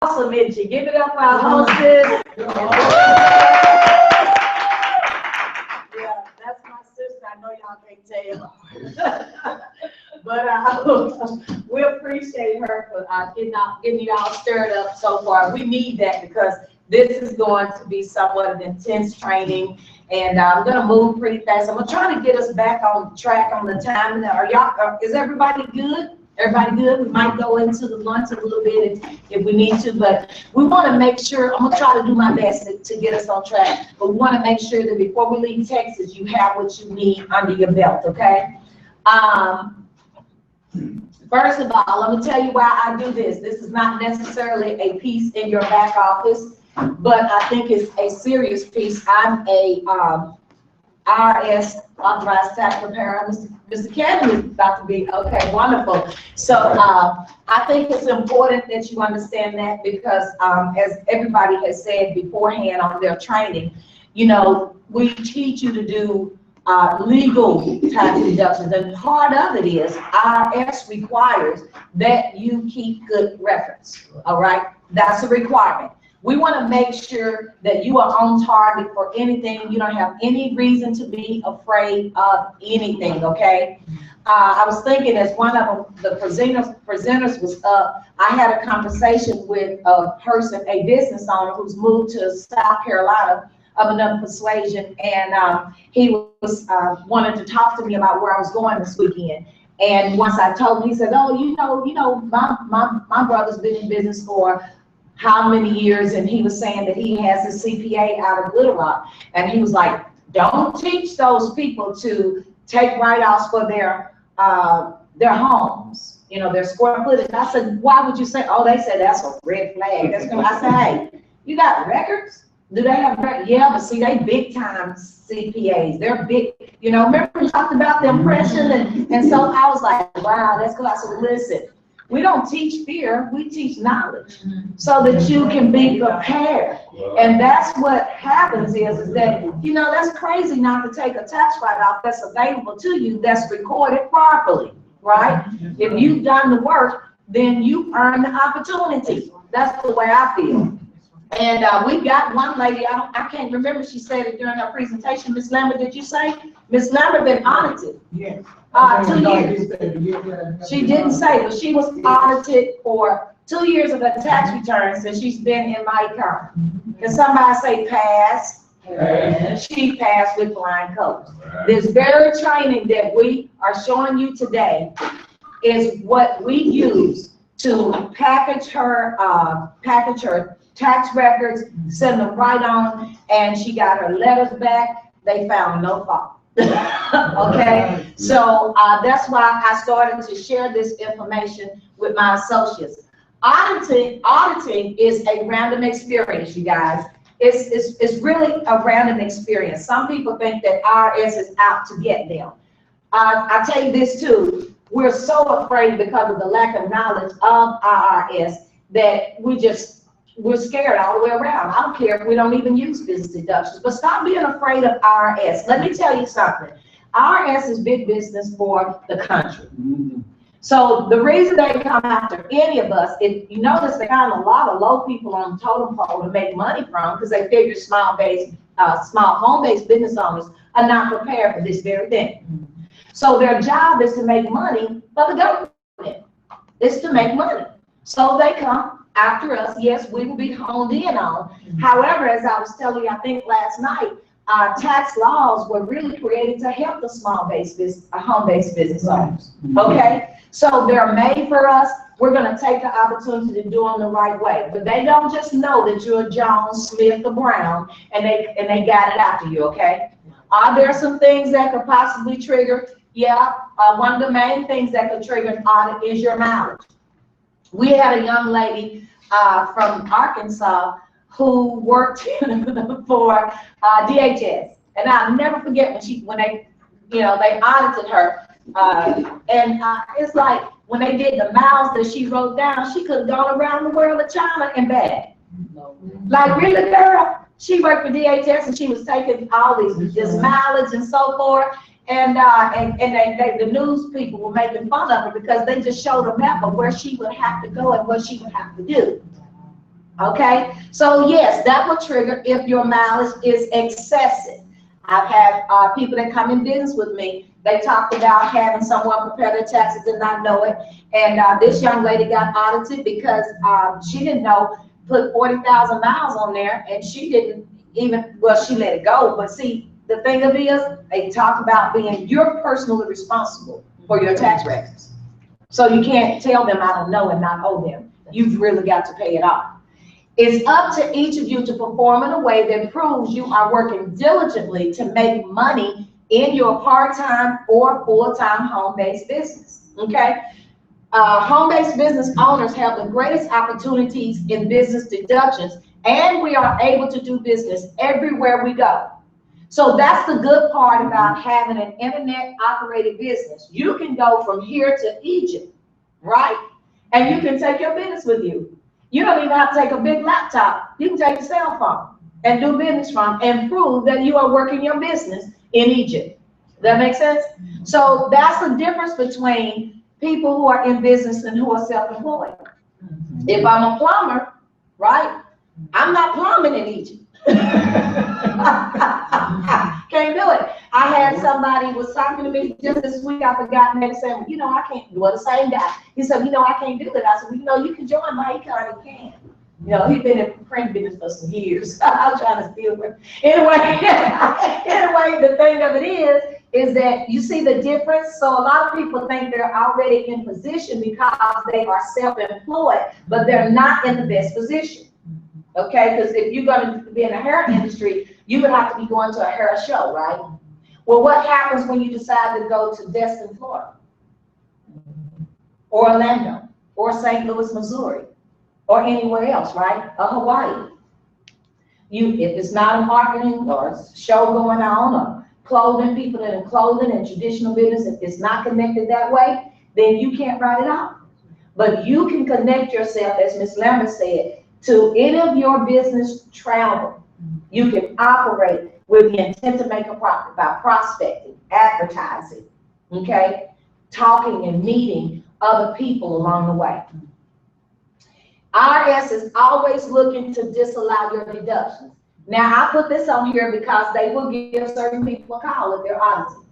awesome, isn't she? Give it up for our hostess. Yeah, that's my sister. I know y'all can't tell. But we appreciate her for getting y'all stirred up so far. We need that because this is going to be somewhat of intense training, and I'm going to move pretty fast. I'm going to try to get us back on track on the time. Are y'all? Is everybody good? Everybody good? We might go into the lunch a little bit if we need to, but we want to make sure, I'm going to try to do my best to get us on track, but we want to make sure that before we leave Texas, you have what you need under your belt, okay? First of all, let me tell you why I do this. This is not necessarily a piece in your back office, but I think it's a serious piece. I'm a IRS authorized tax preparer. Mr. Kevin is about to be, okay, wonderful. So I think it's important that you understand that because as everybody has said beforehand on their training, you know, we teach you to do legal tax deductions, and part of it is IRS requires that you keep good records, all right? That's a requirement. We want to make sure that you are on target for anything. You don't have any reason to be afraid of anything, okay? I was thinking as one of the presenters was up, I had a conversation with a person, a business owner who's moved to South Carolina of another persuasion, and he was wanted to talk to me about where I was going this weekend. And once I told him, he said, "Oh, you know, my brother's been in business for how many years?" And he was saying that he has his CPA out of Little Rock, and he was like, "Don't teach those people to take write-offs for their homes, you know, their square footage." I said, "Why would you say?" "Oh, they said that's a red flag." That's gonna. I said, "Hey, you got records? Do they have records?" "Yeah, but see, they big time CPAs. They're big, you know." Remember we talked about the impression, and so I was like, "Wow, that's cool." I said, "Listen, we don't teach fear, we teach knowledge so that you can be prepared." And that's what happens is that, you know, that's crazy not to take a tax write-off that's available to you, that's recorded properly, right? If you've done the work, then you earn the opportunity. That's the way I feel. And we got one lady, I can't remember, she said it during her presentation. Miss Lambert, did you say? Miss Lambert been audited. Yes. 2 years. She didn't say, but she was audited for 2 years of her tax returns since she's been in my account. Can somebody say pass? She passed with flying colors. This very training that we are showing you today is what we use to package her tax records, send them right on, and she got her letters back. They found no fault. Okay, so that's why I started to share this information with my associates. Auditing is a random experience, you guys. It's really a random experience. Some people think that IRS is out to get them. I tell you this too, we're so afraid because of the lack of knowledge of IRS that we're scared all the way around. I don't care if we don't even use business deductions, but stop being afraid of IRS. Let me tell you something. IRS is big business for the country. So the reason they come after any of us, if you notice, they found a lot of low people on the totem pole to make money from because they figure small home-based business owners are not prepared for this very thing. So their job is to make money for the government. It's to make money. So they come after us. Yes, we will be honed in on. However, as I was telling you, I think last night, tax laws were really created to help the home-based business owners. Okay, so they're made for us. We're going to take the opportunity to do them the right way. But they don't just know that you're Jones, Smith, or Brown, and they got it after you. Okay, are there some things that could possibly trigger? Yeah, one of the main things that could trigger an audit is your mileage. We had a young lady from Arkansas who worked for DHS, and I'll never forget when they audited her, and it's like when they did the miles that she wrote down, she could have gone around the world of China and back. Like, really, girl? She worked for DHS and she was taking all this mileage and so forth. And the news people were making fun of her because they just showed a map of where she would have to go and what she would have to do. Okay, so yes, that will trigger if your mileage is excessive. I've had people that come in business with me. They talked about having someone prepare their taxes and not know it. And this young lady got audited because she didn't know, put 40,000 miles on there, and she didn't even, well, she let it go. But see, the thing of it is, they talk about being, you're personally responsible for your tax records. So you can't tell them I don't know and not owe them. You've really got to pay it off. It's up to each of you to perform in a way that proves you are working diligently to make money in your part-time or full-time home-based business, okay? Home-based business owners have the greatest opportunities in business deductions, and we are able to do business everywhere we go. So that's the good part about having an internet-operated business. You can go from here to Egypt, right? And you can take your business with you. You don't even have to take a big laptop. You can take a cell phone and do business from and prove that you are working your business in Egypt. Does that make sense? So that's the difference between people who are in business and who are self-employed. If I'm a plumber, right, I'm not plumbing in Egypt. Can't do it. I had somebody was talking to me just this week. I forgot, and they said, well, you know, I can't. Well, the same guy. He said, you know, I can't do it. I said, well, you know, you can join my econ. You can. You know, he's been in print business for some years. I'm trying to steal him. Anyway, the thing of it is that you see the difference. So a lot of people think they're already in position because they are self-employed, but they're not in the best position. Okay, because if you're going to be in the hair industry, you would have to be going to a hair show, right? Well, what happens when you decide to go to Destin, Florida, or Orlando, or St. Louis, Missouri, or anywhere else, right? Or Hawaii. If it's not a marketing or a show going on, or clothing, people that are in clothing and traditional business, if it's not connected that way, then you can't write it off. But you can connect yourself, as Ms. Lambert said, to any of your business travel. You can operate with the intent to make a profit by prospecting, advertising, okay, talking and meeting other people along the way. IRS is always looking to disallow your deductions. Now, I put this on here because they will give certain people a call if they're auditing,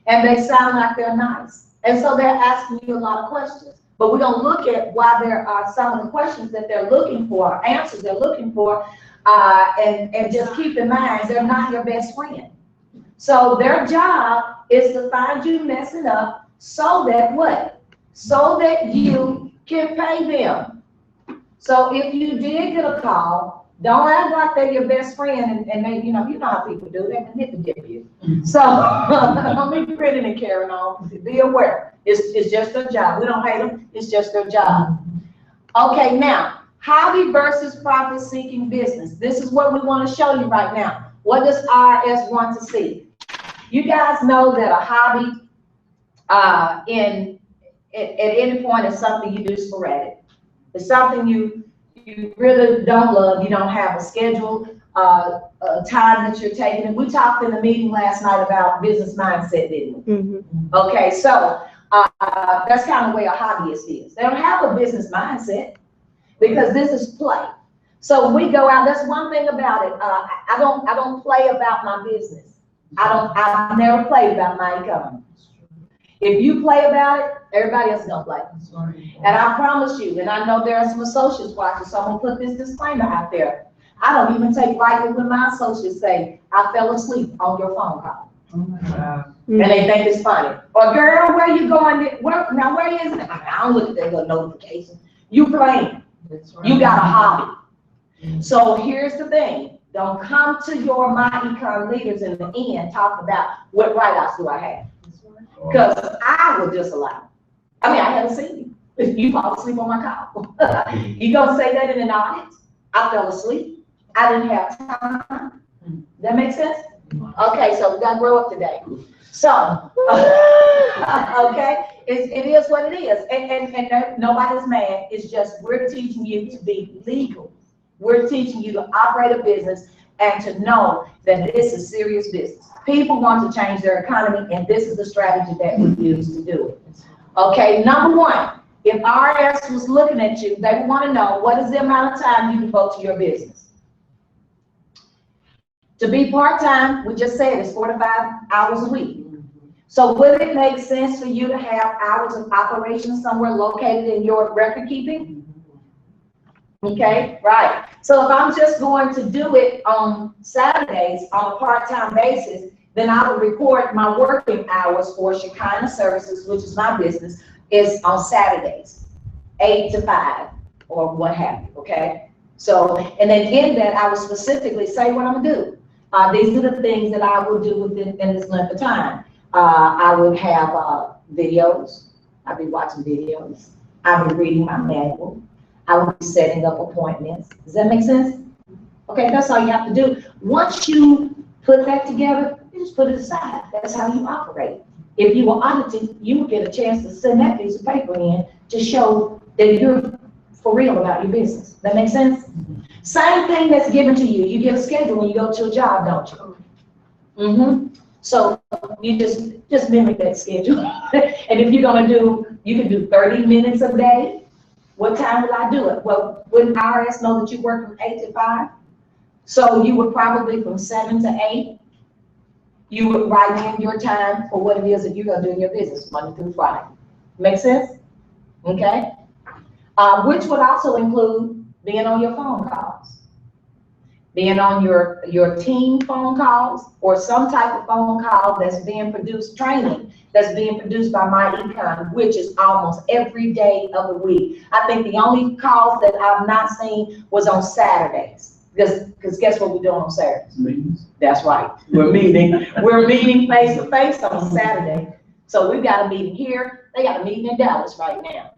and they sound like they're nice. And so they're asking you a lot of questions. But we're going to look at why there are some of the questions that they're looking for, answers they're looking for, and just keep in mind, they're not your best friend. So their job is to find you messing up so that what? So that you can pay them. So if you did get a call, don't act like they're your best friend and they, you know how people do, they can hit the dip you. So don't be grinning and carrying on. Be aware. It's just their job. We don't hate them. It's just their job. Okay, now, hobby versus profit-seeking business. This is what we want to show you right now. What does IRS want to see? You guys know that a hobby at any point is something you do sporadic. It's something you really don't love. You don't have a schedule, time that you're taking. And we talked in the meeting last night about business mindset, didn't we? Mm-hmm. Okay, so that's kind of the way a hobbyist is. They don't have a business mindset because this is play. So when we go out, that's one thing about it. I don't play about my business. I never play about my income. If you play about it, everybody else is gonna play. And I promise you, and I know there are some associates watching, so I'm gonna put this disclaimer out there. I don't even take lightly when my associates say, I fell asleep on your phone call. Oh my God. And they think it's funny. Or girl, where you going? Where is it? I don't look at that little notification. You playing. Right. You got a hobby. So here's the thing. Don't come to your My Econ leaders in the end talk about what write-offs do I have. Because I would disallow. I mean, I haven't seen you. If you fall asleep on my call. You gonna say that in an audit? I fell asleep. I didn't have time. That makes sense? Okay, so we gotta grow up today. So, okay, it is what it is. And nobody's mad. It's just we're teaching you to be legal. We're teaching you to operate a business and to know that this is serious business. People want to change their economy, and this is the strategy that we use to do it. Okay, number one, If RS was looking at you, they would want to know what is the amount of time you devote to your business. To be part-time, we just said it's 4 to 5 hours a week. So would it make sense for you to have hours of operation somewhere located in your record keeping? Okay, right. So if I'm just going to do it on Saturdays on a part-time basis, then I would record my working hours for Shekinah Services, which is my business, is on Saturdays, 8 to 5 or what have you, okay? So, and then in that, I would specifically say what I'm gonna do. These are the things that I will do within this length of time. I would have videos. I'll be watching videos. I'll be reading my manual. I will be setting up appointments. Does that make sense? Okay, that's all you have to do. Once you put that together, you just put it aside. That's how you operate. If you were audited, you would get a chance to send that piece of paper in to show that you're for real about your business. That makes sense? Same thing that's given to you. You get a schedule when you go to a job, don't you? So you just mimic that schedule. And if you're gonna do, you can do 30 minutes a day. What time will I do it? Well, wouldn't RS know that you work from 8 to 5? So you would probably from 7 to 8, you would write in your time for what it is that you're gonna do in your business, Monday through Friday. Make sense? Okay? Which would also include being on your phone calls, being on your team phone calls, or some type of phone call that's being produced, training that's being produced by my econ, which is almost every day of the week. I think the only calls that I've not seen was on Saturdays, because guess what we're doing on Saturdays? Meetings. That's right. We're meeting face to face on Saturday. So we've got a meeting here. They got a meeting in Dallas right now,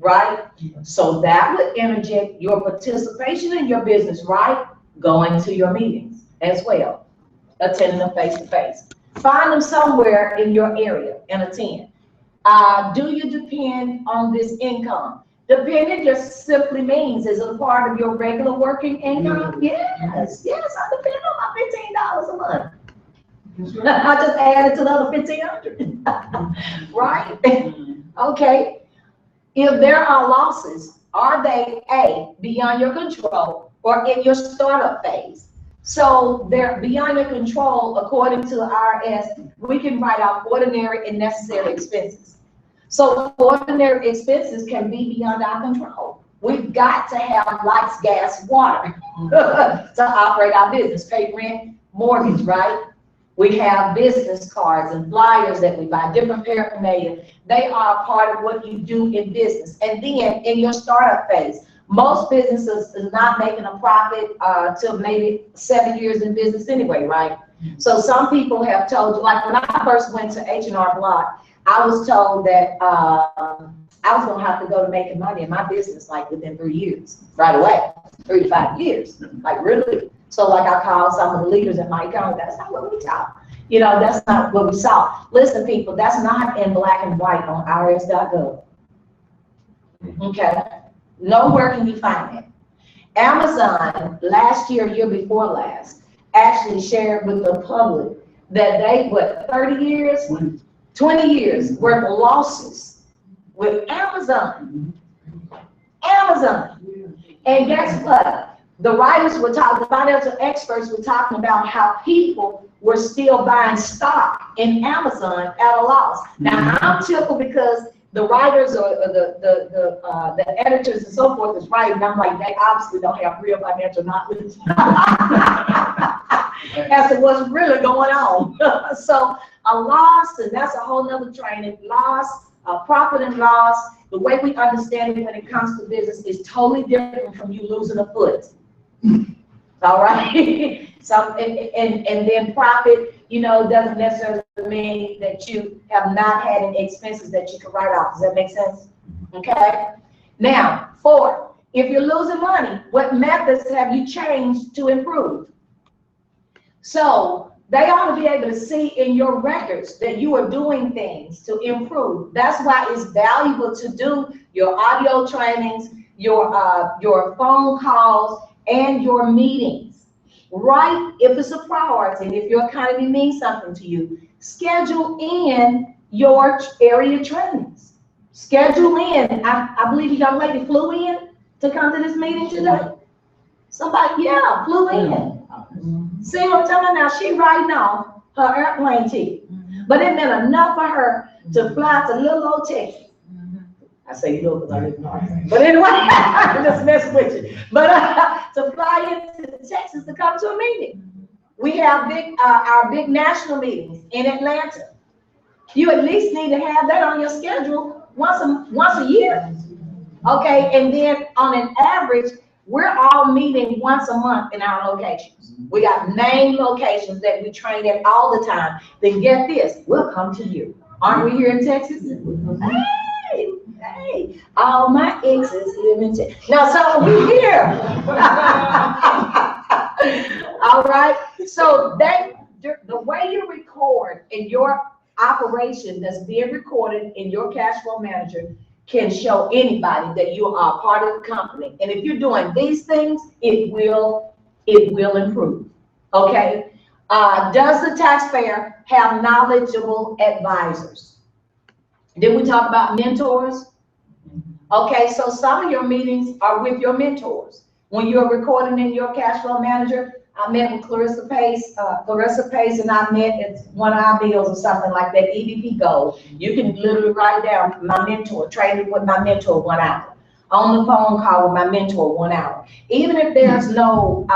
right? So that would interject your participation in your business, right? Going to your meetings as well, attending them face to face. Find them somewhere in your area and attend. Do you depend on this income? Dependent just simply means, is it a part of your regular working income? Yes, I depend on my $15 a month. I just added to the other $1,500, right? Okay. If there are losses, are they A, beyond your control, or in your startup phase? So they're beyond your control. According to RS, we can write out ordinary and necessary expenses. So ordinary expenses can be beyond our control. We've got to have lights, gas, water to operate our business, pay rent, mortgage, right? We have business cards and flyers that we buy, different paraphernalia. They are part of what you do in business. And then in your startup phase, most businesses is not making a profit till maybe 7 years in business anyway, right? So some people have told you, like when I first went to H&R Block, I was told that I was gonna have to go to making money in my business like within 3 years, right away, 3 to 5 years, like really. So like I called some of the leaders in my county, that's not what we taught. You know, that's not what we saw. Listen, people, that's not in black and white on rs.gov. Okay, nowhere can you find it. Amazon last year before last, actually shared with the public that they, 30 years? 20 years worth of losses with Amazon. And guess what? The writers were talking, the financial experts were talking about how people were still buying stock in Amazon at a loss. Now I'm tickled because the writers or the editors and so forth is writing, and I'm like, they obviously don't have real financial knowledge as to what's really going on. So a loss, and that's a whole nother training, loss, profit and loss, the way we understand it when it comes to business is totally different from you losing a foot. All right. So and then profit, you know, doesn't necessarily mean that you have not had any expenses that you can write off. Does that make sense? Okay. Now, 4, if you're losing money, what methods have you changed to improve? So they ought to be able to see in your records that you are doing things to improve. That's why it's valuable to do your audio trainings, your phone calls, and your meetings. Right? If it's a priority, and if your economy means something to you, schedule in your area trainings. Schedule in. I believe the young lady flew in to come to this meeting today. Somebody, yeah, flew in. See what I'm telling you now? She writing off her airplane ticket. But it meant enough for her to fly to little old Texas. I say little because I live in Arkansas. But anyway, I'm just messing with you. But to fly into Texas to come to a meeting. We have our big national meetings in Atlanta. You at least need to have that on your schedule once a year. Okay, and then on an average, we're all meeting once a month in our locations. We got main locations that we train at all the time. Then get this, we'll come to you. Aren't we here in Texas? Hey, all my exes live in Texas. Now, so we here. All right. So the way you record in your operation that's being recorded in your cash flow manager can show anybody that you are part of the company. And if you're doing these things, it will improve. Okay. Does the taxpayer have knowledgeable advisors? Did we talk about mentors? Okay, so some of your meetings are with your mentors. When you're recording in your cash flow manager, I met with Clarissa Pace, and I met at one of our bills or something like that, EVP Gold. You can literally write down my mentor, training with my mentor 1 hour. On the phone call with my mentor 1 hour. Even if there's no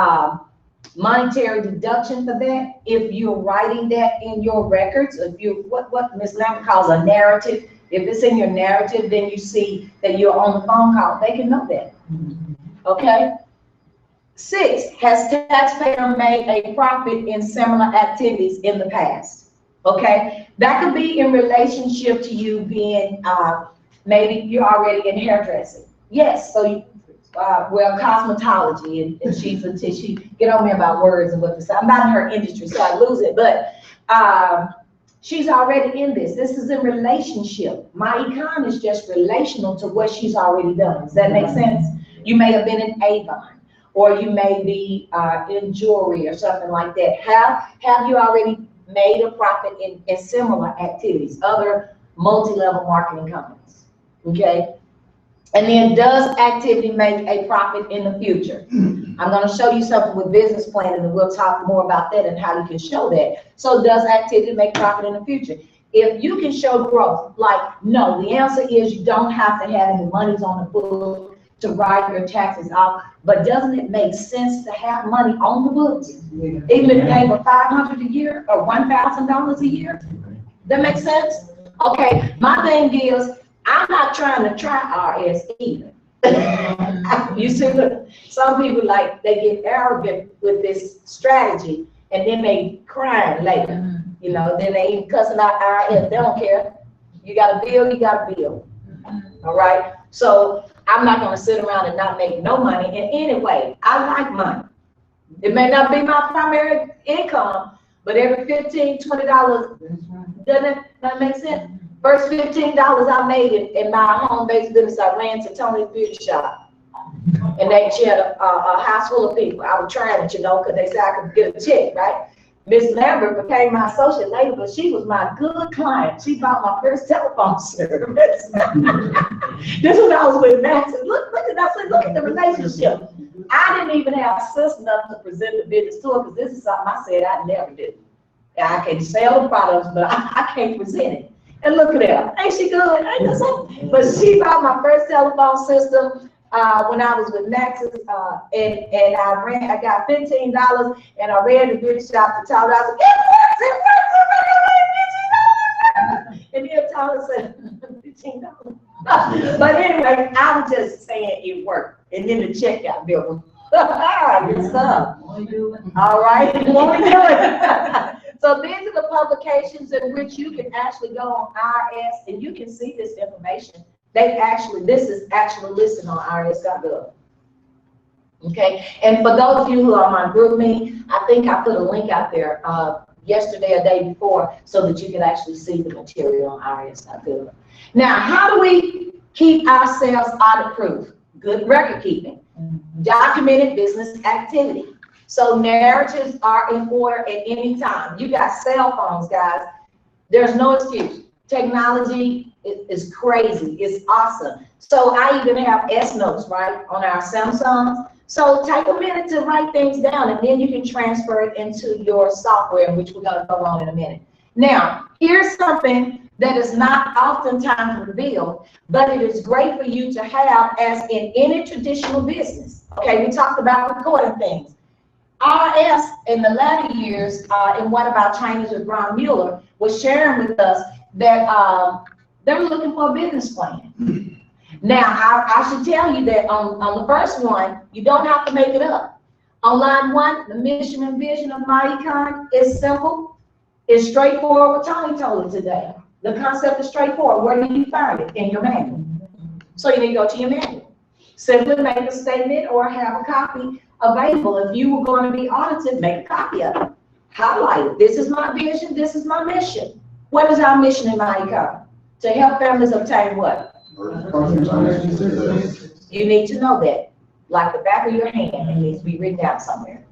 monetary deduction for that, if you're writing that in your records, if you what Ms. Lambert calls a narrative, if it's in your narrative, then you see that you're on the phone call. They can know that. Okay? 6, has taxpayer made a profit in similar activities in the past? Okay? That could be in relationship to you being, maybe you're already in hairdressing. Yes, so you, well, cosmetology, and she's a tissue. Get on me about words and what to say. I'm not in her industry, so I lose it, but she's already in this. This is a relationship. My econ is just relational to what she's already done. Does that make sense? You may have been in Avon, or you may be in jewelry or something like that. Have you already made a profit in similar activities, other multi-level marketing companies? Okay. And then, does activity make a profit in the future? I'm going to show you something with business planning, and we'll talk more about that and how you can show that. So does activity make profit in the future? If you can show growth, like, no, the answer is you don't have to have any monies on the book to write your taxes off, but doesn't it make sense to have money on the books? Even if you pay for $500 a year or $1,000 a year? That makes sense? Okay, my thing is, I'm not trying to try RS either. You see, look, some people they get arrogant with this strategy, and then they crying later. You know, then they even cussing out RS. They don't care. You got a bill, you got a bill. All right. So I'm not going to sit around and not make no money. And anyway, I like money. It may not be my primary income, but every $15, $20, doesn't that make sense? First $15 I made in my home-based business, I ran to Tony's Beauty Shop. And they had a house full of people. I was trying it, you know, because they said I could get a check, right? Miss Lambert became my associate later, but she was my good client. She bought my first telephone service. This was when I was with Max. Look at the relationship. I didn't even have sense enough to present the business to her, because this is something I said I'd never do. I can sell the products, but I can't present it. And look at her. Ain't she good? Ain't that something? But she bought my first telephone system when I was with Max's, and I got $15, and I ran the beauty shop to Tyler. I was like, and then Tyler said, $15. But anyway, I was just saying it worked. And then the check got billed. Good stuff. All right. What we doing? So these are the publications in which you can actually go on IRS and you can see this information. This is actually listed on IRS.gov. Okay, and for those of you who are on my group me, I think I put a link out there yesterday or day before so that you can actually see the material on IRS.gov. Now, how do we keep ourselves audit proof? Good record keeping, documented business activity. So narratives are in order at any time. You got cell phones, guys. There's no excuse. Technology is crazy. It's awesome. So I even have S notes, right, on our Samsung. So take a minute to write things down, and then you can transfer it into your software, which we're going to go on in a minute. Now, here's something that is not oftentimes revealed, but it is great for you to have as in any traditional business. Okay, we talked about recording things. RS in the latter years, in one of our trainings with Ron Mueller, was sharing with us that they were looking for a business plan. Now, I should tell you that on the first one, you don't have to make it up. On line 1, the mission and vision of MyEcon is simple. It's straightforward. What Tony told us today. The concept is straightforward. Where do you find it? In your manual. So you need to go to your manual. Simply make a statement or have a copy available. If you were going to be audited, make a copy of it. Highlight it. This is my vision. This is my mission. What is our mission in MyEcon? To help families obtain what? You need to know that. Like the back of your hand, it needs to be written down somewhere.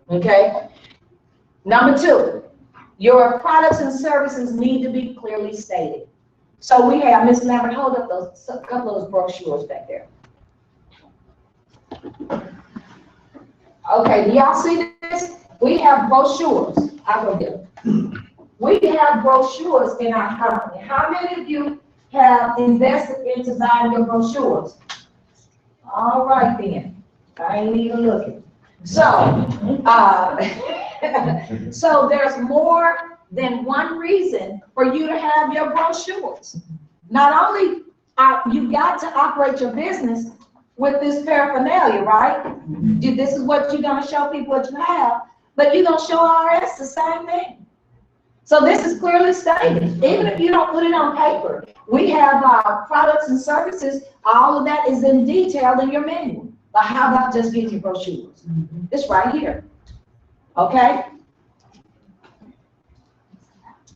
Okay? Number 2, your products and services need to be clearly stated. So we have, Ms. Lambert, hold up a couple of those brochures back there. Okay, do y'all see this? We have brochures. I'll go get them. We have brochures in our company. How many of you have invested into buying your brochures? All right then. I ain't even looking. So, so there's more than one reason for you to have your brochures. Not only you got to operate your business with this paraphernalia, right? This is what you're going to show people what you have, but you're going to show RS the same thing. So this is clearly stated. Even if you don't put it on paper, we have products and services. All of that is in detail in your manual. But how about just get your brochures? It's right here. Okay?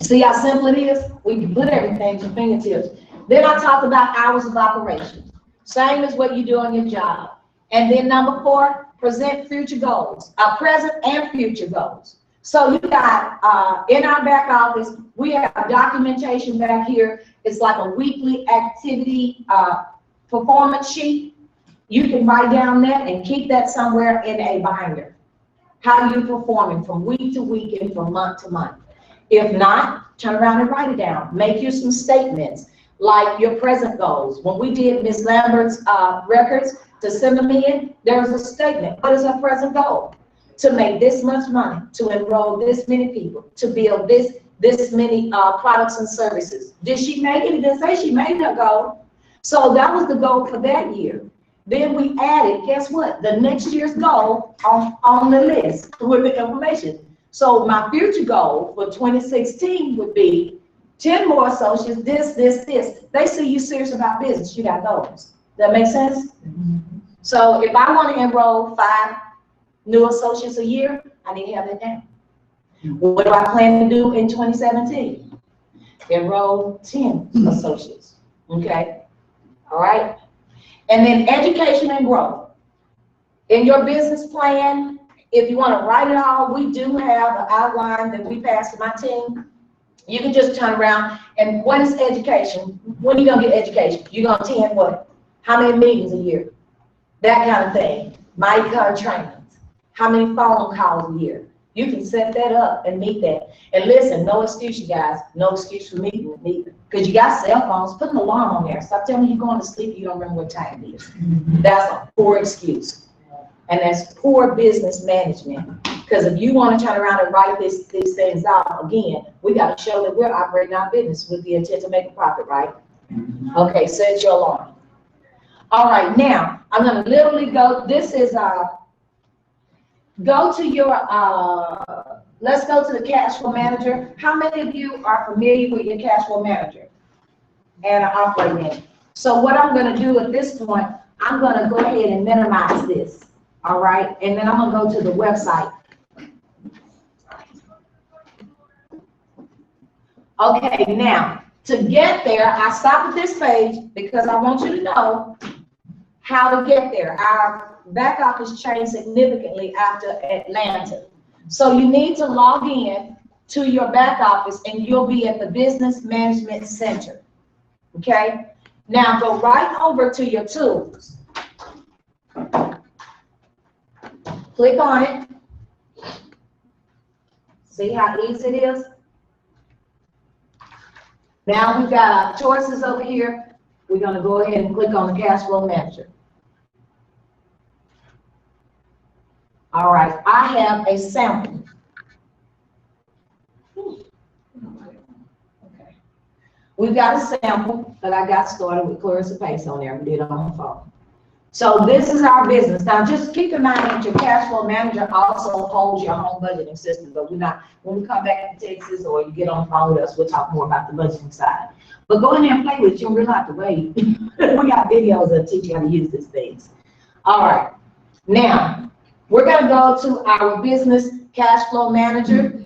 See how simple it is? We can put everything to fingertips. Then I talked about hours of operation. Same as what you do on your job. And then number 4, present future goals. Present and future goals. So you got, in our back office, we have documentation back here. It's like a weekly activity performance sheet. You can write down that and keep that somewhere in a binder. How you're performing from week to week and from month to month. If not, turn around and write it down. Make you some statements, like your present goals. When we did Ms. Lambert's records to send them in, there was a statement. What is her present goal? To make this much money, to enroll this many people, to build this many products and services. Did she make it? It didn't say she made her goal. So that was the goal for that year. Then we added, guess what? The next year's goal on the list with the information. So my future goal for 2016 would be 10 more associates, this. They see you serious about business, you got those. That make sense? Mm-hmm. So if I want to enroll 5 new associates a year, I need to have that down. What do I plan to do in 2017? Enroll 10 associates, okay? All right? And then education and growth. In your business plan, if you want to write it all, we do have an outline that we pass to my team. You can just turn around and what is education? When are you going to get education? You're going to attend what? How many meetings a year? That kind of thing. MyEcon trainings. How many phone calls a year? You can set that up and meet that. And listen, no excuse, you guys. No excuse for meeting with me. Because you got cell phones, put an alarm on there. Stop telling me you're going to sleep, you don't remember what time it is. That's a poor excuse. And that's poor business management. Because if you want to turn around and write these things out, again, we got to show that we're operating our business with the intent to make a profit, right? Okay, set your alarm. All right, now, I'm going to literally go, this is, go to your, let's go to the Cashflow Manager. How many of you are familiar with your Cashflow Manager and are operating it? So what I'm going to do at this point, I'm going to go ahead and minimize this, all right? And then I'm going to go to the website. Okay, now, to get there, I stop at this page because I want you to know how to get there. Our back office changed significantly after Atlanta. So you need to log in to your back office and you'll be at the Business Management Center. okay? Now go right over to your tools. Click on it. See how easy it is? Now we've got our choices over here. We're gonna go ahead and click on the cash flow manager. All right, I have a sample. Okay. We've got a sample that I got started with Clarissa Pace on there. We did it on the phone. So this is our business. Now just keep in mind that your cash flow manager also holds your home budgeting system, but we're not, when we come back to Texas or you get on the phone with us, we'll talk more about the budgeting side. But go in there and play with it. You don't really have to wait. We got videos that teach you how to use these things. All right, now we're gonna go to our business cash flow manager.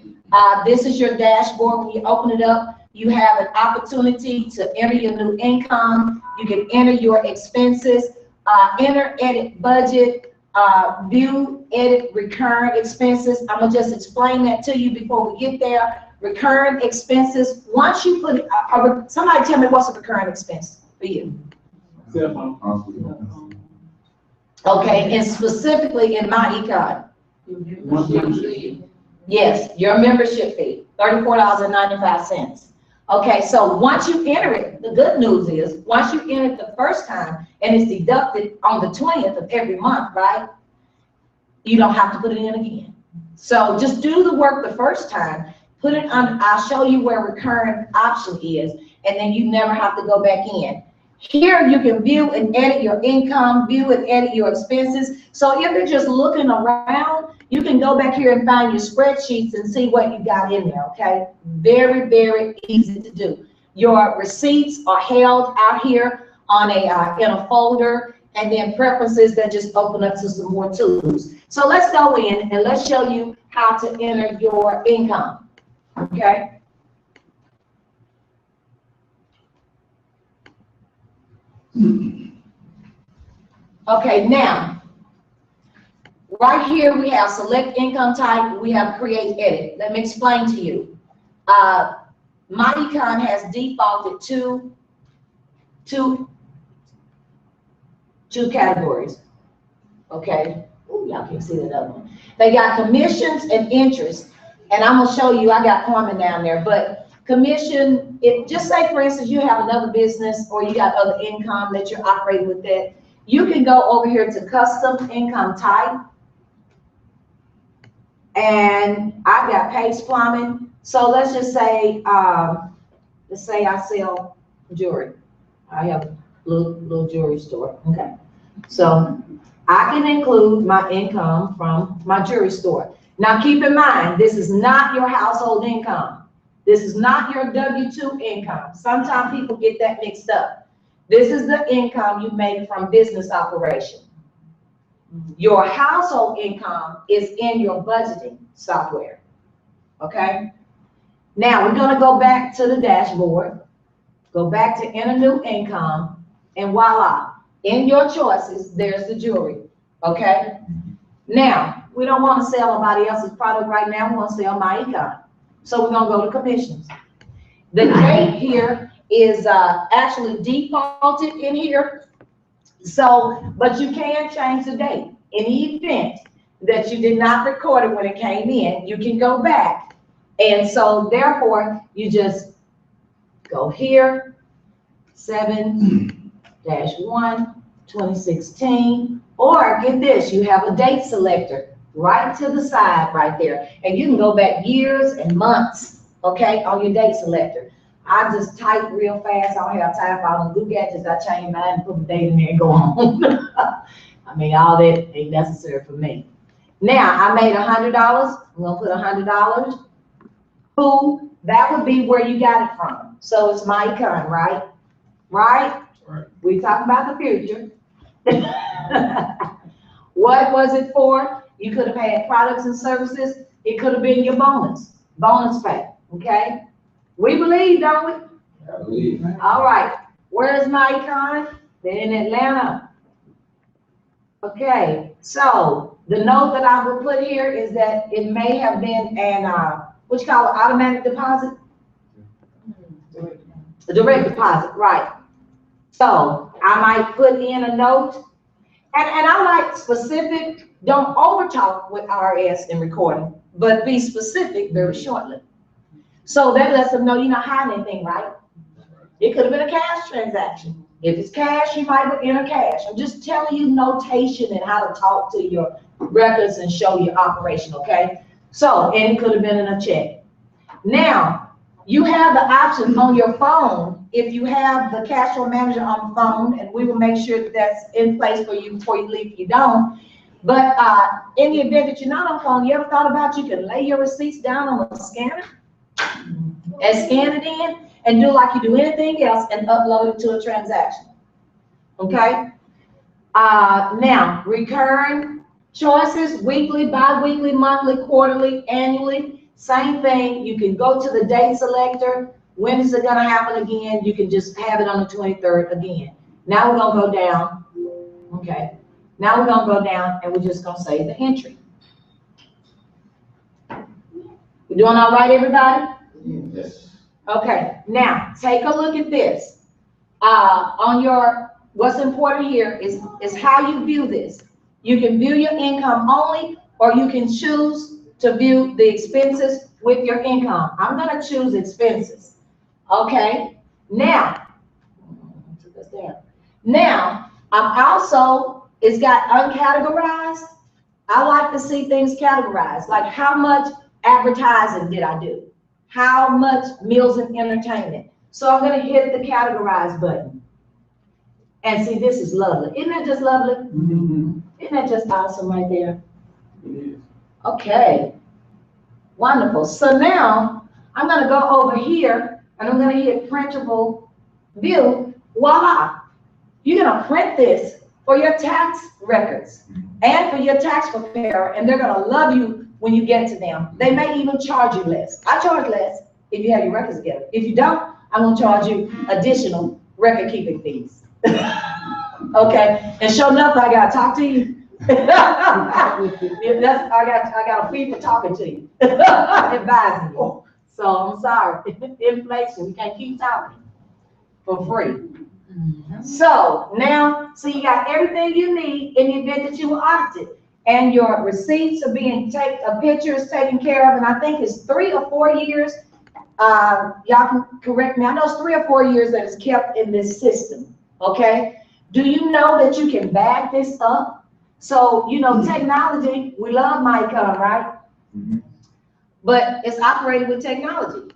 This is your dashboard. When you open it up, you have an opportunity to enter your new income. You can enter your expenses. Enter, edit budget, view, edit recurrent expenses. I'm gonna just explain that to you before we get there. Recurrent expenses, once you put, somebody tell me what's a recurrent expense for you? Okay, and specifically in my econ. Yes, your membership fee, $34.95. Okay, so once you enter it, the good news is, once you enter it the first time, and it's deducted on the 20th of every month, right? You don't have to put it in again. So just do the work the first time, put it on, I'll show you where recurrent option is, and then you never have to go back in. Here you can view and edit your income, view and edit your expenses. So if you're just looking around, you can go back here and find your spreadsheets and see what you got in there, okay? Very, very easy to do. Your receipts are held out here on a in a folder, and then preferences that just open up to some more tools. So let's go in and let's show you how to enter your income, okay? Okay, now, right here we have select income type, we have create edit. Let me explain to you. My econ has defaulted to two categories, okay? Ooh, y'all can't see that other one. They got commissions and interest, and I'm gonna show you, I got Carmen down there, but commission, if just say for instance you have another business or you got other income that you're operating with that, you can go over here to custom income type, and I've got Pace Plumbing. So let's just say, I sell jewelry. I have a little jewelry store, okay? So I can include my income from my jewelry store. Now keep in mind, this is not your household income. This is not your W-2 income. Sometimes people get that mixed up. This is the income you make from business operation. Your household income is in your budgeting software, okay? Now we're gonna go back to the dashboard, go back to enter new income, and voila, in your choices, there's the jewelry, okay? Now, we don't wanna sell nobody else's product right now, we wanna sell my econ. So we're gonna go to commissions. The date here is actually defaulted in here. So, but you can change the date. In the event that you did not record it when it came in, you can go back. And so therefore, you just go here, 7-1-2016, or get this, you have a date selector right to the side right there. And you can go back years and months, okay, on your date selector. I just type real fast. I don't have time for all the Google gadgets. I change mine and put the date in there and go on. I mean, all that ain't necessary for me. Now, I made $100. I'm gonna put $100. Who? That would be where you got it from. So it's my econ, right? Right? Right. We talk about the future. What was it for? You could have had products and services. It could have been your bonus pay, okay? We believe, don't we? I believe. All right. Where's my econ? They're in Atlanta. Okay, so the note that I will put here is that it may have been an, what you call it, automatic deposit? A direct deposit, right. So I might put in a note, and I like specific, don't over talk with RS and recording, but be specific very shortly. So that lets them know you're not hiding anything, right? It could have been a cash transaction. If it's cash, you might have entered cash. I'm just telling you notation and how to talk to your records and show your operation, okay? So, and it could have been in a check. Now, you have the option on your phone, if you have the cash flow manager on the phone, and we will make sure that that's in place for you before you leave if you don't. But in the event that you're not on phone, you ever thought about you can lay your receipts down on a scanner and scan it in and do like you do anything else and upload it to a transaction, okay? Now, recurring choices, weekly, bi-weekly, monthly, quarterly, annually, same thing. You can go to the date selector. When is it gonna happen again? You can just have it on the 23rd again. Now we're gonna go down, okay? Now we're gonna go down and we're just gonna save the entry. We doing all right, everybody? Yes. Okay, now take a look at this. On your, what's important here is how you view this. You can view your income only, or you can choose to view the expenses with your income. I'm gonna choose expenses. Okay, now, I'm also, it's got uncategorized. I like to see things categorized, like how much advertising did I do? How much meals and entertainment? So I'm gonna hit the categorize button. And see, this is lovely. Isn't that just lovely? Mm-hmm. Isn't that just awesome right there? It is. Okay, wonderful. So now I'm gonna go over here and I'm gonna hit printable view. Voila, you're gonna print this for your tax records and for your tax preparer, and they're gonna love you when you get to them. They may even charge you less. I charge less if you have your records together. If you don't, I'm gonna charge you additional record keeping fees. Okay, and sure enough, I gotta talk to you. I got a fee for talking to you, advising you. So I'm sorry, inflation, we can't keep talking for free. So now, so you got everything you need in the event that you were audited, and your receipts are being a picture is taken care of, and I think it's 3 or 4 years. Y'all can correct me. I know it's 3 or 4 years that is kept in this system. Okay. Do you know that you can back this up? So, you know, technology, we love MyCom, right? Mm-hmm. But it's operated with technology,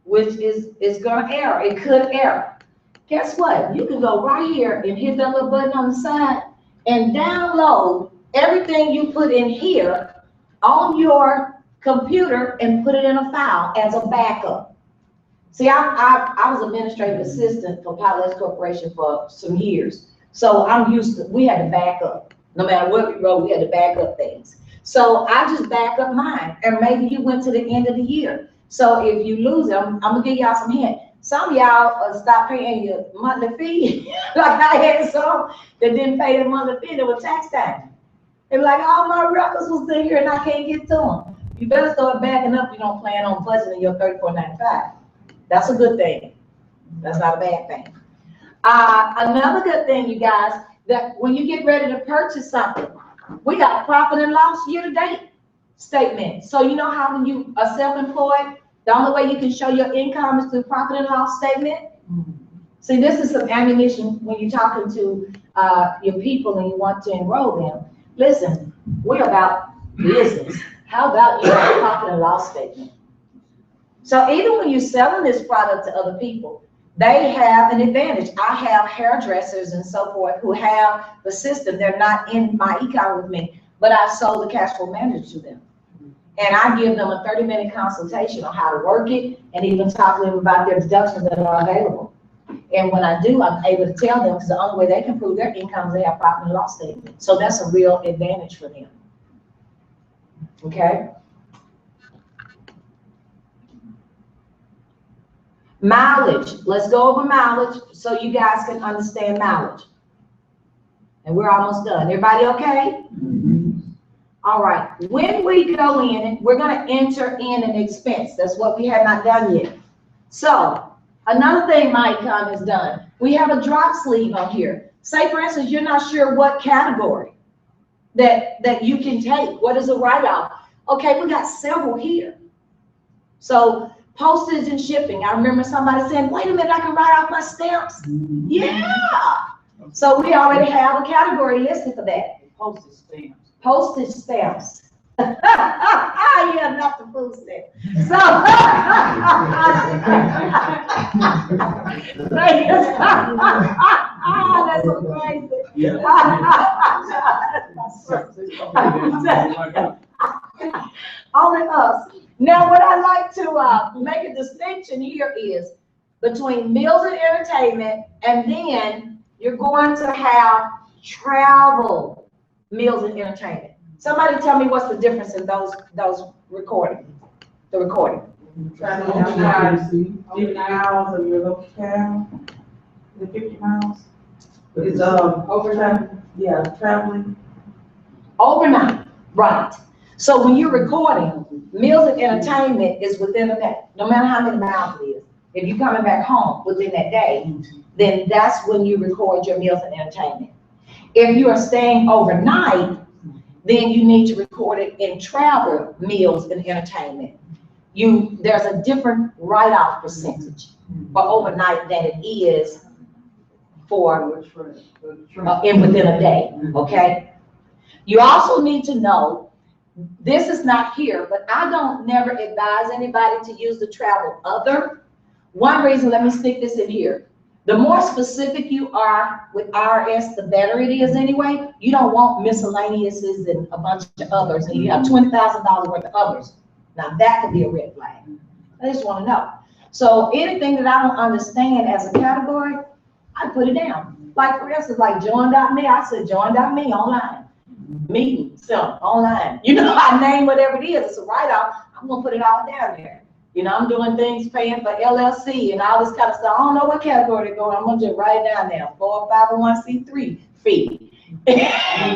which is gonna err. It could err. Guess what? You can go right here and hit that little button on the side and download everything you put in here on your computer and put it in a file as a backup. See, I was administrative assistant for Pilot Corporation for some years. So I'm used to, we had to back up. No matter what we wrote, we had to back up things. So I just back up mine. And maybe you went to the end of the year. So if you lose them, I'm gonna give y'all some hint. Some of y'all stop paying your monthly fee. Like I had some that didn't pay the monthly fee, that were tax time. They were like, all my records was in here and I can't get to them. You better start backing up. You don't plan on budgeting your $34.95. That's a good thing. That's not a bad thing. Another good thing, you guys, that when you get ready to purchase something, we got a profit and loss year-to-date statement. So you know how when you are self-employed, the only way you can show your income is through profit and loss statement? See, this is some ammunition when you're talking to your people and you want to enroll them. Listen, we're about business. How about you have a profit and loss statement? So even when you're selling this product to other people, they have an advantage. I have hairdressers and so forth who have the system. They're not in my econ with me, but I sold the cash flow manager to them. And I give them a 30-minute consultation on how to work it and even talk to them about their deductions that are available. And when I do, I'm able to tell them, because the only way they can prove their income is they have profit and loss statement. So that's a real advantage for them. Okay? Mileage. Let's go over mileage so you guys can understand mileage. And we're almost done. Everybody okay? Mm-hmm. All right. When we go in, we're going to enter in an expense. That's what we have not done yet. So another thing MyCom has done, We have a drop sleeve on here. Say, for instance, you're not sure what category that you can take. What is a write-off? Okay, we got several here. So postage and shipping. I remember somebody saying, wait a minute, I can write off my stamps. Yeah. So we already have a category listed for that. Postage stamps. Postage stamps. Yeah, not the food stamp. So, that's so crazy. Only us. Now, what I like to make a distinction here is between meals and entertainment, and then you're going to have travel, meals and entertainment. Somebody tell me what's the difference in those recording, the recording. Traveling outside 50 miles of your locale. The 50 miles. It's overtime. Yeah, traveling. Overnight, right. So when you're recording, meals and entertainment is within a day, no matter how many miles it is. If you're coming back home within that day, then that's when you record your meals and entertainment. If you are staying overnight, then you need to record it in travel, meals and entertainment. There's a different write-off percentage for overnight than it is for within a day, okay? You also need to know, this is not here, but I don't never advise anybody to use the travel other. One reason, let me stick this in here. The more specific you are with IRS, the better it is anyway. You don't want miscellaneouses and a bunch of others, and you have $20,000 worth of others. Now that could be a red flag. I just want to know. So anything that I don't understand as a category, I put it down. Like for instance, like join.me, I said join.me online. Meeting, so online. You know, I name whatever it is, it's a write-off, I'm gonna put it all down there. You know, I'm doing things, paying for LLC and all this kind of stuff. I don't know what category to go in. I'm gonna just write it down there. 401c3 fee.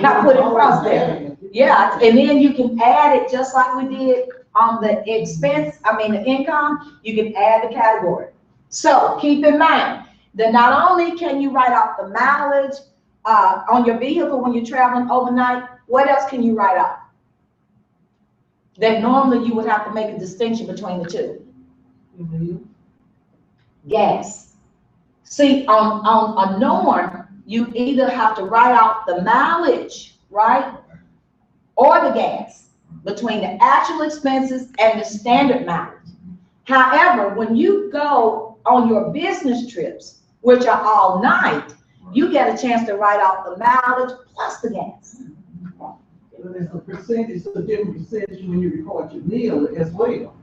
Not put it across there. Yeah, and then you can add it just like we did on the the income, you can add the category. So keep in mind that not only can you write off the mileage on your vehicle when you're traveling overnight, what else can you write off? That normally you would have to make a distinction between the two. Gas. See, on a norm, you either have to write off the mileage, right? Or the gas, between the actual expenses and the standard mileage. However, when you go on your business trips, which are all night, you get a chance to write off the mileage plus the gas. There's a percentage, a different percentage when you record your meal as well.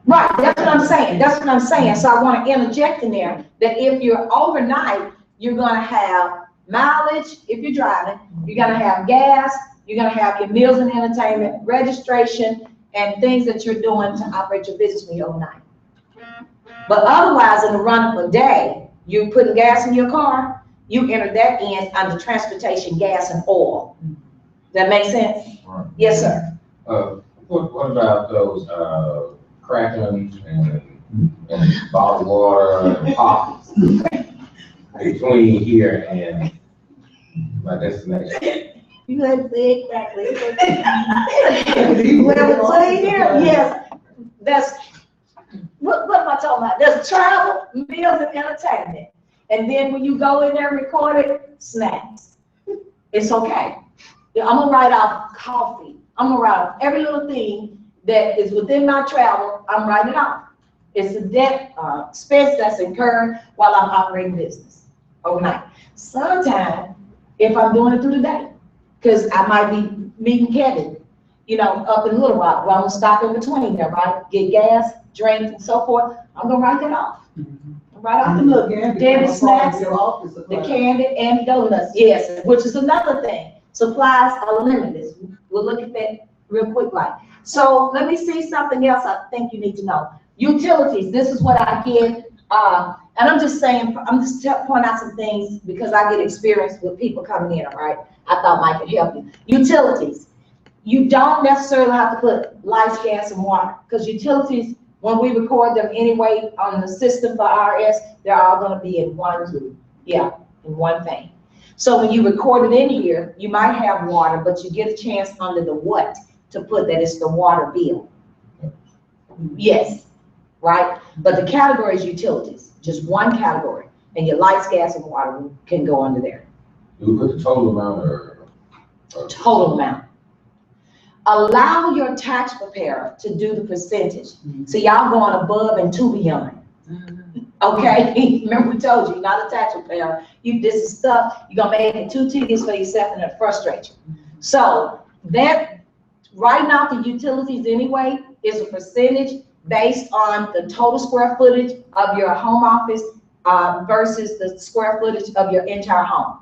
Right, that's what I'm saying. That's what I'm saying. So I want to interject in there that if you're overnight, you're going to have mileage if you're driving, you're going to have gas, you're going to have your meals and entertainment, registration, and things that you're doing to operate your business when you're overnight. But otherwise, in the run of a day, you're putting gas in your car, you enter that in under transportation, gas, and oil. That makes sense? Right. Yes, sir. What about those crackers and bottled water and pop between here and my destination? You had to say it correctly. Well, between here, yes. That's what am I talking about? There's travel, meals, and entertainment. And then when you go in there and record it, snacks. It's okay. I'm gonna write off coffee. I'm gonna write off every little thing that is within my travel. I'm writing it off. It's a debt expense that's incurred while I'm operating business overnight. Sometimes, if I'm doing it through the day, because I might be meeting Kevin, you know, up in Little Rock, where I'm gonna stop in between there, right? Get gas, drinks, and so forth. I'm gonna write that off. Right off the look, dairy snacks, the candy and donuts, yes, which is another thing. Supplies are limited. We'll look at that real quick, like. So let me see something else I think you need to know. Utilities, this is what I get, and I'm just saying, I'm just pointing out some things because I get experience with people coming in, all right? I thought Mike could help you. Utilities, you don't necessarily have to put lights, gas, and water, because utilities, when we record them anyway on the system for IRS, they're all gonna be in one Yeah, in one thing. So when you record it in here, you might have water, but you get a chance under the what to put that it's the water bill. Yes, right? But the category is utilities, just one category, and your lights, gas, and water can go under there. Do we put the total amount or? Total amount. Allow your tax preparer to do the percentage. So y'all going above and to beyond. Okay, remember we told you, you're not a tax preparer. This is stuff, you're gonna make it too tedious for yourself and it'll frustrate you. So that, right now the utilities anyway is a percentage based on the total square footage of your home office versus the square footage of your entire home.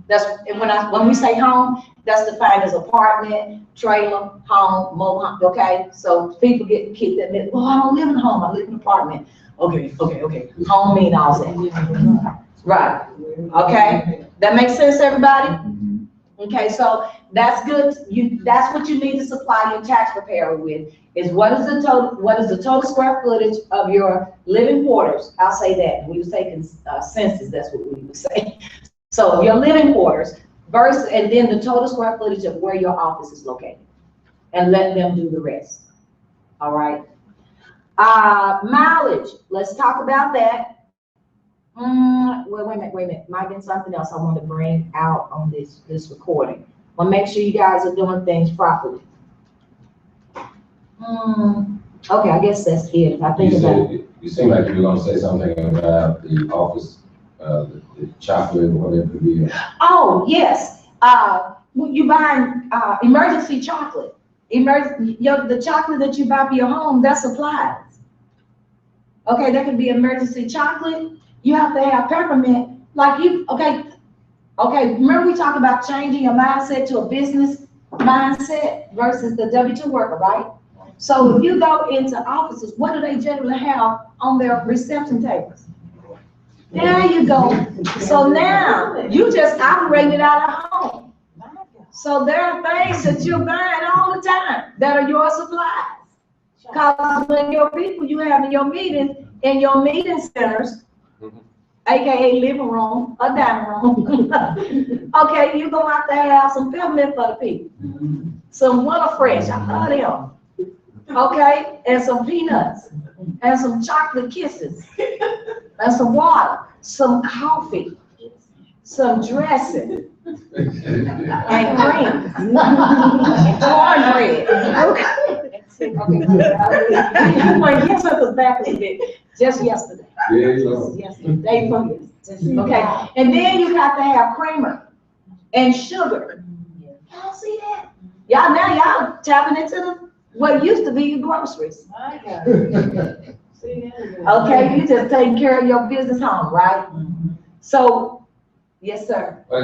That's, and when we say home, that's defined as apartment, trailer, home, mobile home, okay? So people keep that, well, I don't live in a home, I live in an apartment. Okay. Home mean all that. Right, okay? That makes sense, everybody? Okay, so that's good. That's what you need to supply your tax preparer with, is what is the total square footage of your living quarters? I'll say that. We would say census, that's what we would say. So your living quarters versus, and then the total square footage of where your office is located, and let them do the rest. All right. Mileage. Let's talk about that. Wait a minute. Might be something else I want to bring out on this recording. Well, make sure you guys are doing things properly. Okay, I guess that's it. If I think about it. You seem like you were going to say something about the office. The chocolate or whatever it could be. Oh, yes. You buying emergency chocolate. The chocolate that you buy for your home, that's supplies. Okay, that could be emergency chocolate. You have to have peppermint. Okay, remember we talked about changing your mindset to a business mindset versus the W-2 worker, right? So if you go into offices, what do they generally have on their reception tables? There you go. So now you just operate it out of home. So there are things that you're buying all the time that are your supplies. Because when your people you have in your meetings, in your meeting centers, aka living room or dining room, okay, you're gonna have to have some peppermint for the people. Some Winter Fresh, I love them. Okay, and some peanuts, and some chocolate kisses, and some water, some coffee, some dressing, and cream, and cornbread. Okay. You took us back a little bit, just yesterday. Day before yesterday. Okay, and then you got to have creamer and sugar. Y'all see that? Y'all tapping into what used to be your groceries. Okay, you just taking care of your business home, right? So, yes, sir. I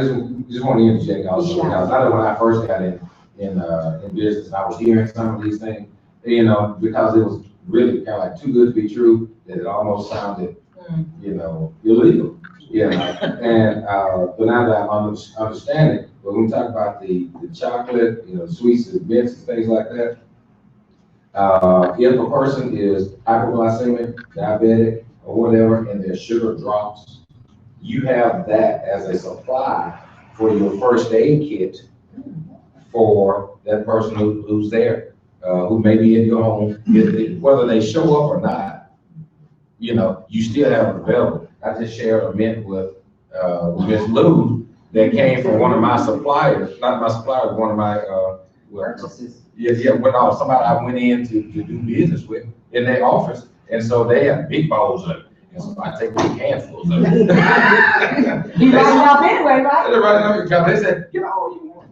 just want to interject also, because I know when I first got in business, I was hearing some of these things, because it was really kind of like too good to be true, that it almost sounded, illegal. And but now that I understand it, but when we talk about the chocolate, sweets and mints and things like that, if a person is hypoglycemic, diabetic, or whatever, and their sugar drops, you have that as a supply for your first aid kit for that person who's there, who may be in your home, whether they show up or not. You still have it available. I just shared a mint with Miss Lou that came from one of my suppliers, not my supplier, one of my purchases. Somebody I went in to do business with in their office, and so they had big bowls of it. And so I take big handfuls of it. You write it up anyway, right? They write it up because they said, get all you want.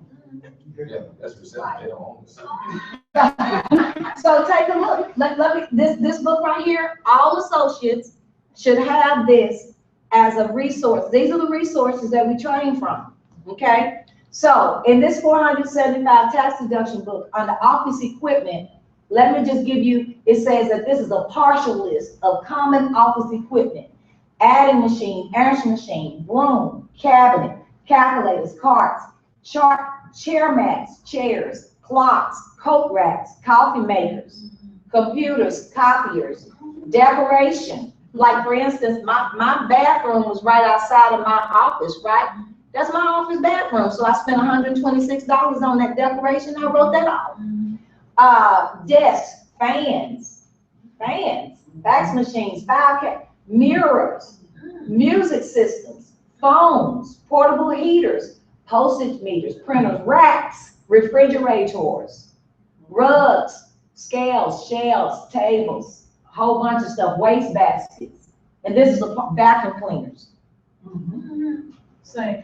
Yeah, that's for sale. They don't own it. So take a look. Let me this book right here. All associates should have this as a resource. These are the resources that we train from. Okay. So in this 475 tax deduction book on the office equipment, let me just give you, it says that this is a partial list of common office equipment: adding machine, answering machine, broom, cabinet, calculators, carts, chair mats, chairs, clocks, coat racks, coffee makers, computers, copiers, decoration, Like for instance, my bathroom was right outside of my office, right? That's my office bathroom, so I spent $126 on that decoration, I wrote that off. Desks, fans, fax machines, mirrors, music systems, phones, portable heaters, postage meters, printers, racks, refrigerators, rugs, scales, shelves, tables, a whole bunch of stuff, waste baskets. And this is the vacuum cleaners. Same.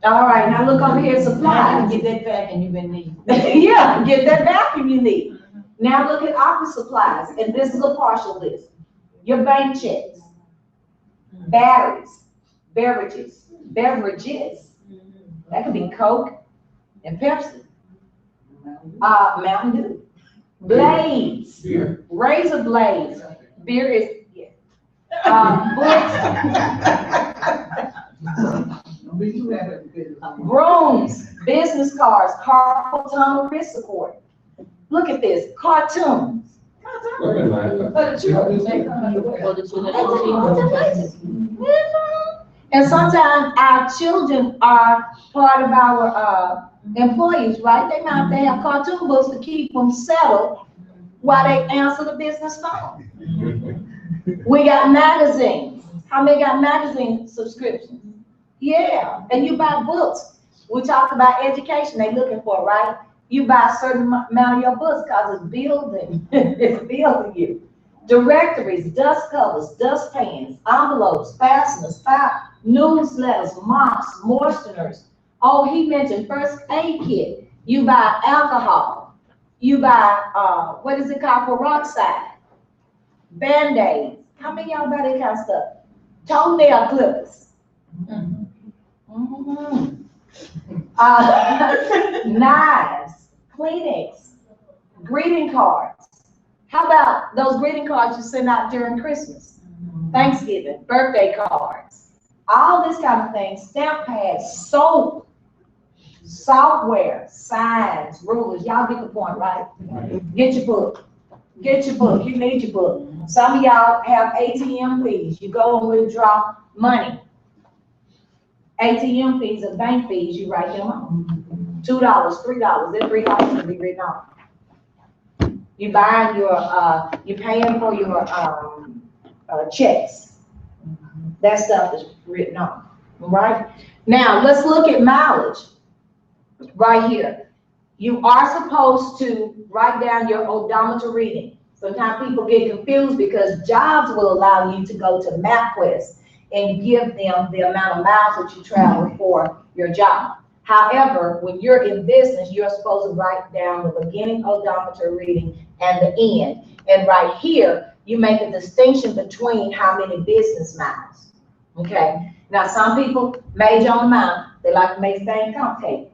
All right, now look over here, Now supplies. you get that back and you've been needing. Yeah, get that vacuum you need. Now look at office supplies, and this is a partial list. Your bank checks, batteries, beverages. That could be Coke and Pepsi. Mountain Dew. Blades, Beer. razor blades. Beer is, Don't be too bad at the business. books, brooms, business cards, carpal tunnel wrist support. Look at this, cartoons. Wait a minute. For the children. For the children. And sometimes our children are part of our employees, right? They might have to have cartoon books to keep them settled while they answer the business phone. We got magazines. How many got magazine subscriptions? Yeah, and you buy books. We talked about education they looking for, right? You buy a certain amount of your books because it's building, it's building you. Directories, dust covers, dust pans, envelopes, fasteners, newsletters, mops, moisteners. Oh, he mentioned first aid kit. You buy alcohol. You buy, what is it called, peroxide, Band-Aids. How many of y'all buy that kind of stuff? Toenail clippers. Knives, Kleenex, greeting cards. How about those greeting cards you send out during Christmas, Thanksgiving, birthday cards, all this kind of thing, stamp pads, soap, software, signs, rulers. Y'all get the point, right? Get your book. Get your book. You need your book. Some of y'all have ATM fees. You go and withdraw money. ATM fees and bank fees, you write them on. $2, $3, then $3 to be written off. You buying your, you paying for your checks. That stuff is written off, right? Now, let's look at mileage right here. You are supposed to write down your odometer reading. Sometimes people get confused because jobs will allow you to go to MapQuest and give them the amount of miles that you travel for your job. However, when you're in business, you're supposed to write down the beginning odometer reading and the end. And right here, you make a distinction between how many business miles. Okay. Now, some people major on the mile. They like to make things complicated.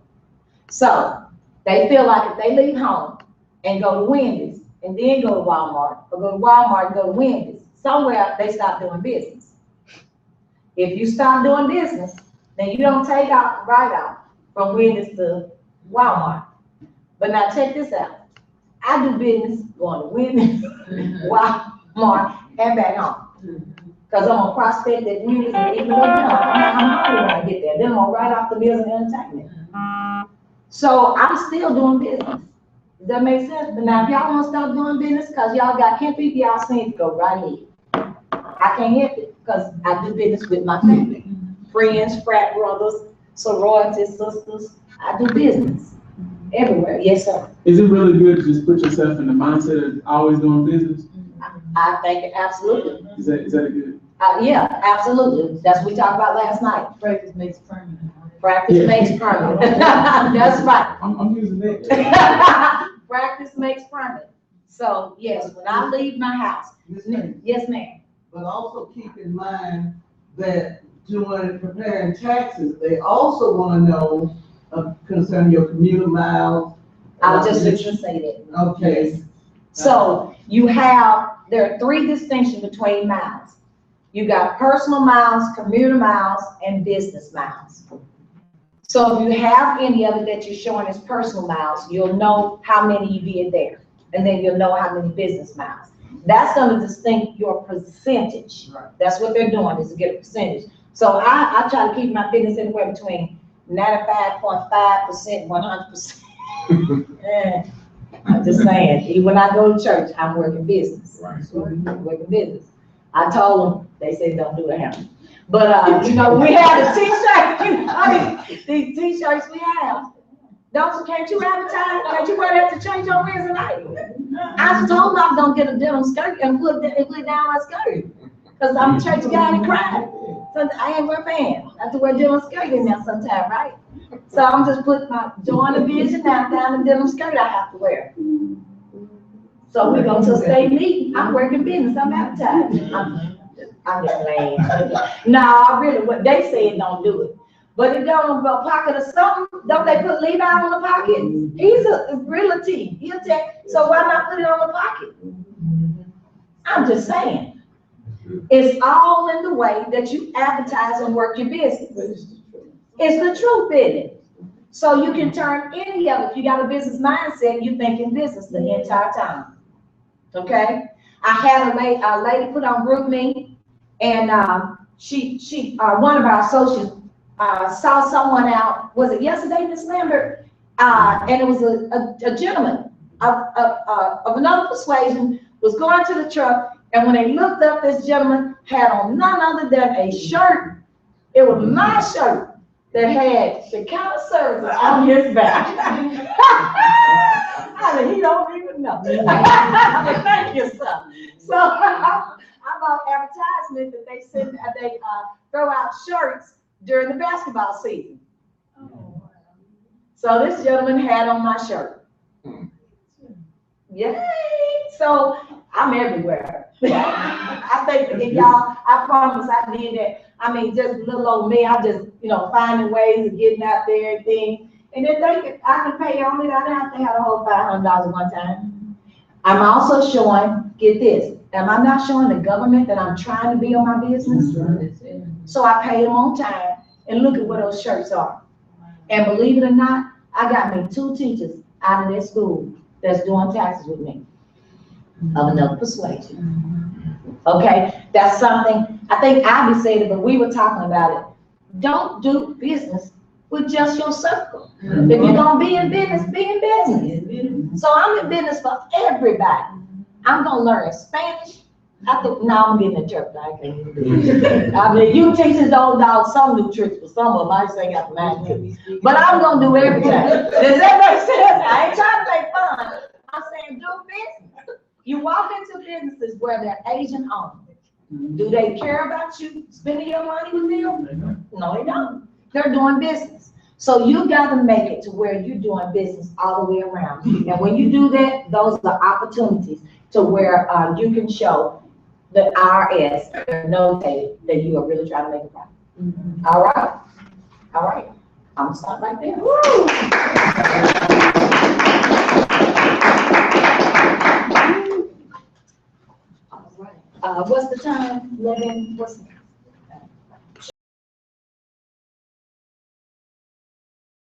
So they feel like if they leave home and go to Wendy's and then go to Walmart, or go to Walmart and go to Wendy's, somewhere they stop doing business. If you stop doing business, then you don't take out right out from Wendy's to Walmart. But now check this out. I do business going to Wendy's, Walmart, and back home. Because I'm gonna prospect that Wendy's and even though I'm hungry when I get there. Then I'm gonna write off the meals and entertainment. So I'm still doing business. Does that make sense? But now if y'all wanna start doing business because y'all got people, y'all seem to go right ahead. I can't help it because I do business with my family. Friends, frat brothers, sorority sisters. I do business everywhere. Yes, sir. Is it really good to just put yourself in the mindset of always doing business? I think it absolutely. Is that a good? Yeah, absolutely. That's what we talked about last night. Practice makes permanent. Practice makes permanent. That's right. I'm using that. Practice makes permanent. So yes, when I leave my house, yes, ma'am. But also keep in mind that doing preparing taxes, they also want to know concerning your commuter miles. I was just going to say that. Okay. So you have, there are three distinctions between miles. You got personal miles, commuter miles, and business miles. So if you have any of it that you're showing as personal miles, you'll know how many you did there. And then you'll know how many business miles. That's gonna distinct your percentage. That's what they're doing, is to get a percentage. So I try to keep my business anywhere between 95.5%, 100%. I'm just saying, even when I go to church, I'm working business. I'm working business. I told them, they said don't do it, Hammer. But, you know, we have the t-shirts, these t-shirts we have. Can't you advertise? Can't you wear that to church on Wednesday night? I told them I was gonna get a denim skirt and put down my skirt. Cause I'm a church guy and cried. So I ain't wear pants. I have to wear denim skirt in there sometime, right? So I'm just putting join the vision down the denim skirt I have to wear. So we go to a state meeting. I'm working business. I'm advertising. I'm just playing. No, I really, what they said, don't do it. But if y'all don't go pocket or something, don't they put Levi on the pocket? He's a realty. He'll take, so why not put it on the pocket? I'm just saying. It's all in the way that you advertise and work your business. It's the truth in it. So you can turn any of it. If you got a business mindset, you think in business the entire time. Okay? I had a lady put on GroupMe, and she one of our associates saw someone out, was it yesterday, Miss Lambert? And it was a gentleman of another persuasion was going to the truck, and when they looked up, this gentleman had on none other than a shirt. It was my shirt that had the counter service on his back. I mean, he don't even know. I mean, thank you, sir. So I bought advertisement that they throw out shirts during the basketball season. So this gentleman had on my shirt. Yay! So I'm everywhere. I think that y'all, I promise I did that. I mean, just little old me, I just, finding ways of getting out there and things. And then I can pay only, I don't have to have a whole $500 at one time. I'm also showing, get this, am I not showing the government that I'm trying to be on my business? So I pay them on time, and look at where those shirts are. And believe it or not, I got me 2 teachers out of their school that's doing taxes with me of another persuasion. Okay, that's something, I think Ivy said it, but we were talking about it. Don't do business with just your circle. If you're gonna be in business, be in business. So I'm in business for everybody. I'm gonna learn Spanish. I'm getting interpreted. I can't even do it. I mean, you teachers don't know some new tricks, but some of them I just ain't got the magic. But I'm gonna do everything. Does that make sense? I ain't trying to make fun. I'm saying do business. You walk into businesses where they're agent owned. Do they care about you spending your money with them? No, they don't. They're doing business. So you got to make it to where you're doing business all the way around. And when you do that, those are opportunities to where you can show the IRS notated that you are really trying to make a profit. All right? All right. I'm going to stop right there. Woo! All right. What's the time? 11, what's the